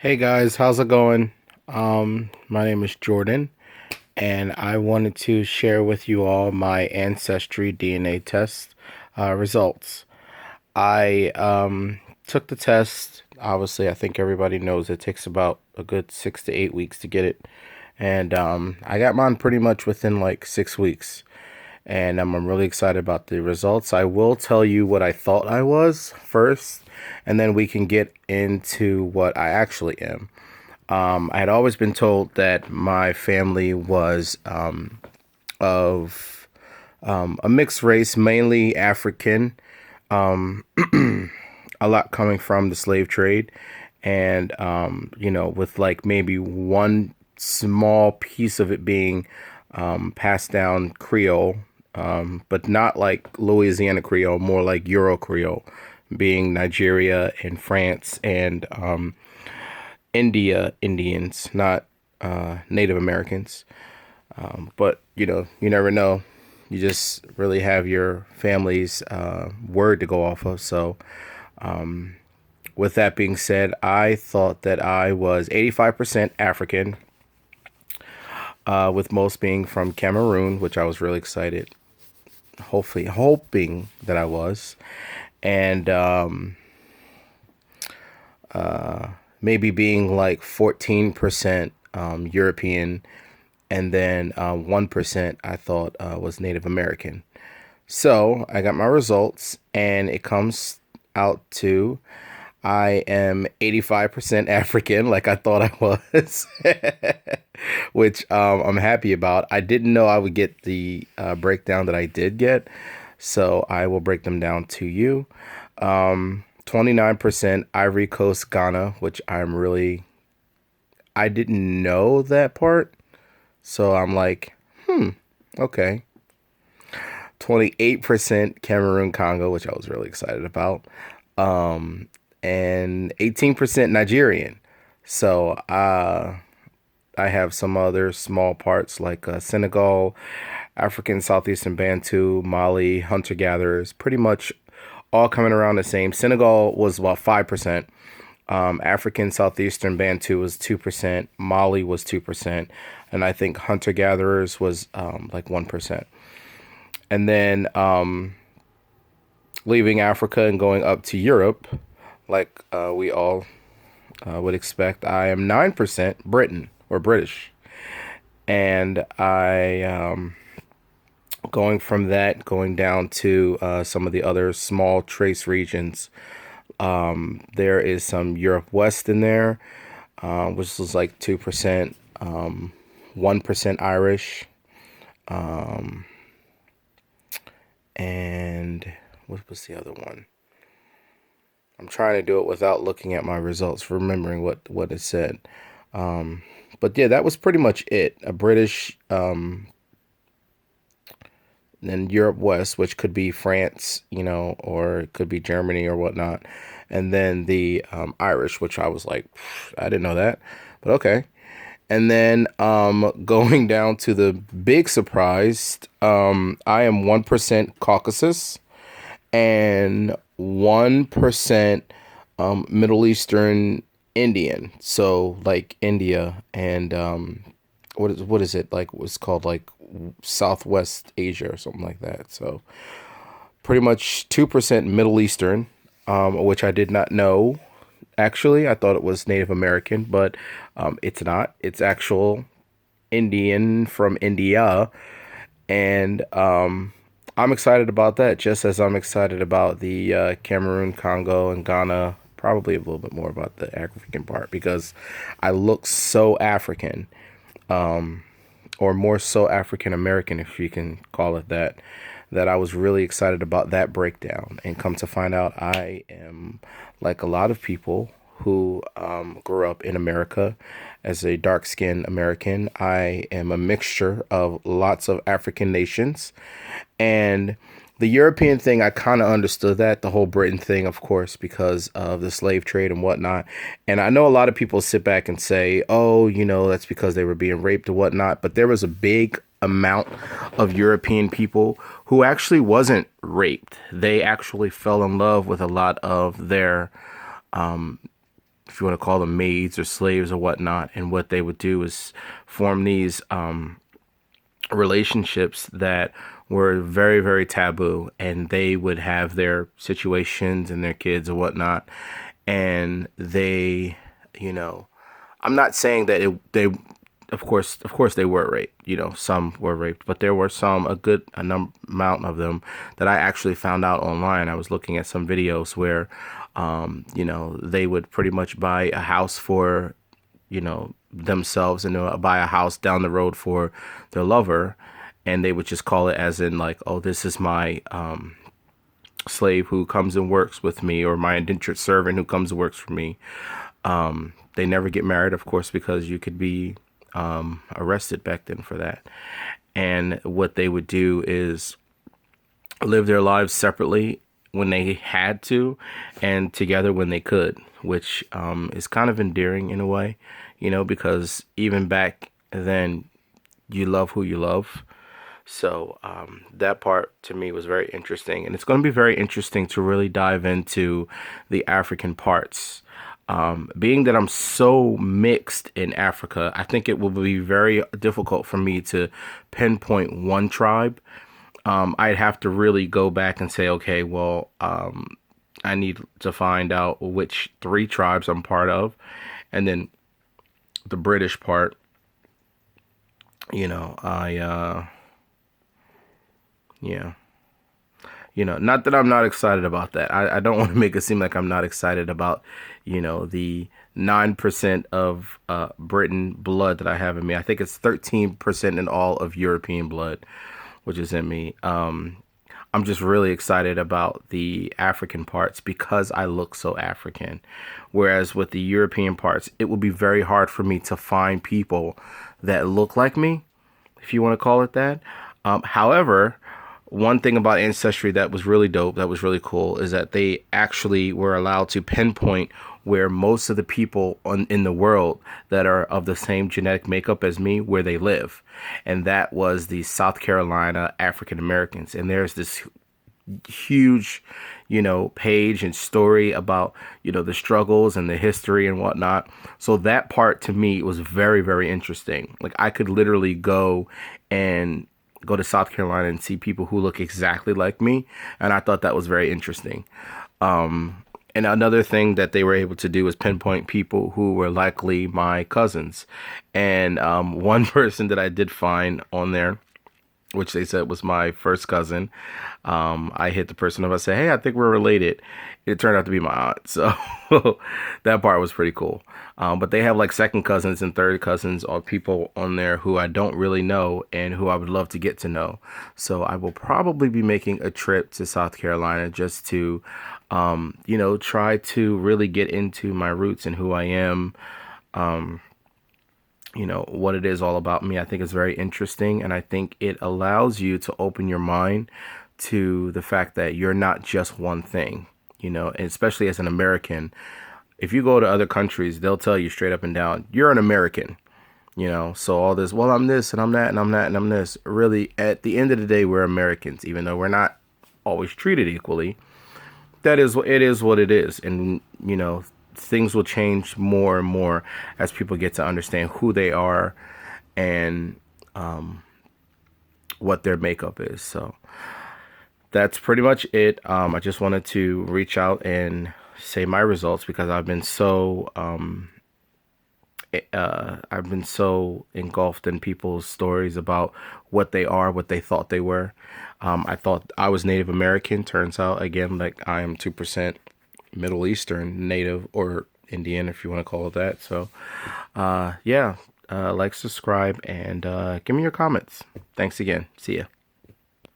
Hey guys, how's it going? My name is Jordan, and I wanted to share with you all my ancestry DNA test results. I took the test. Obviously, I think everybody knows it takes about a good 6 to 8 weeks to get it, and I got mine pretty much within like 6 weeks, and I'm really excited about the results. I will tell you what I thought I was first, and then we can get into what I actually am. I had always been told that my family was of a mixed race, mainly African, a lot coming from the slave trade, and with like maybe one small piece of it being passed down Creole, but not like Louisiana Creole, more like Euro Creole, being Nigeria and France and India Indians, not Native Americans. But you never know. You just really have your family's word to go off of. So, with that being said, I thought that I was 85% African, with most being from Cameroon, which I was really excited, hopefully hoping that I was, and maybe being like 14% European, and then 1% I thought was Native American. So I got my results, and it comes out to I am 85% African, like I thought I was, which I'm happy about. I didn't know I would get the breakdown that I did get, so I will break them down to you. 29% Ivory Coast, Ghana, which I didn't know that part, so I'm like, okay. 28% Cameroon, Congo, which I was really excited about. And 18% Nigerian. So I have some other small parts like Senegal, African Southeastern Bantu, Mali, hunter gatherers, pretty much all coming around the same. Senegal was about 5%. African Southeastern Bantu was 2%. Mali was 2%. And I think hunter gatherers was like 1%. And then leaving Africa and going up to Europe, like we all would expect, I am 9% Britain or British. And going from that, going down to some of the other small trace regions, there is some Europe West in there, which was like 2%, 1% Irish, and what was the other one? I'm trying to do it without looking at my results, remembering what it said. But yeah, that was pretty much it. A British, then Europe West, which could be France, or it could be Germany or whatnot, and then the Irish, which I was like, I didn't know that, but okay. And then going down to the big surprise, I am 1% Caucasus and 1% Middle Eastern Indian. So like India and what is it like? What's called like Southwest Asia or something like that. So pretty much 2% Middle Eastern, which I did not know. Actually, I thought it was Native American, but it's not. It's actual Indian from India, and I'm excited about that. Just as I'm excited about the Cameroon, Congo, and Ghana. Probably a little bit more about the African part because I look so African, or more so African American, if you can call it that, that I was really excited about that breakdown. And come to find out, I am like a lot of people who grew up in America as a dark skinned American. I am a mixture of lots of African nations. And the European thing, I kind of understood that, the whole Britain thing, of course, because of the slave trade and whatnot. And I know a lot of people sit back and say, oh, that's because they were being raped or whatnot. But there was a big amount of European people who actually wasn't raped. They actually fell in love with a lot of their if you want to call them maids or slaves or whatnot. And what they would do is form these relationships that were very, very taboo, and they would have their situations and their kids and whatnot. And they, you know, I'm not saying that they, of course, they were raped. Some were raped, but there were some, amount of them that I actually found out online. I was looking at some videos where, they would pretty much buy a house for, themselves, and buy a house down the road for their lover, and they would just call it as in like, oh, this is my slave who comes and works with me, or my indentured servant who comes and works for me. They never get married, of course, because you could be arrested back then for that. And what they would do is live their lives separately when they had to, and together when they could, which is kind of endearing in a way, because even back then, you love who you love. So that part to me was very interesting, and it's going to be very interesting to really dive into the African parts. Being that I'm so mixed in Africa, I think it will be very difficult for me to pinpoint one tribe. I'd have to really go back and say, okay, well, I need to find out which three tribes I'm part of, and then the British part. Yeah. Not that I'm not excited about that. I don't want to make it seem like I'm not excited about, the 9% of Britain blood that I have in me. I think it's 13% in all of European blood, which is in me. I'm just really excited about the African parts because I look so African. Whereas with the European parts, it would be very hard for me to find people that look like me, if you want to call it that. However, one thing about ancestry that was really dope, that was really cool, is that they actually were allowed to pinpoint where most of the people in the world that are of the same genetic makeup as me, where they live. And that was the South Carolina African Americans. And there's this huge, page and story about, the struggles and the history and whatnot. So that part to me was very, very interesting. Like I could literally go to South Carolina and see people who look exactly like me. And I thought that was very interesting. And another thing that they were able to do was pinpoint people who were likely my cousins. And one person that I did find on there, which they said was my first cousin, I hit the person up. I said, hey, I think we're related. It turned out to be my aunt. So that part was pretty cool. But they have like second cousins and third cousins, or people on there who I don't really know and who I would love to get to know. So I will probably be making a trip to South Carolina just to, try to really get into my roots and who I am. What it is all about me. I think it's very interesting, and I think it allows you to open your mind to the fact that you're not just one thing, and especially as an American. If you go to other countries, they'll tell you straight up and down, you're an American, so all this, well, I'm this and I'm that and I'm that and I'm this. Really, at the end of the day, we're Americans, even though we're not always treated equally. It is what it is. And, things will change more and more as people get to understand who they are and what their makeup is. So that's pretty much it. I just wanted to reach out and say my results because I've been so engulfed in people's stories about what they are, what they thought they were. I thought I was Native American. Turns out, again, like I am 2% Middle Eastern, Native, or Indian, if you want to call it that. So, yeah, like, subscribe, and give me your comments. Thanks again. See ya.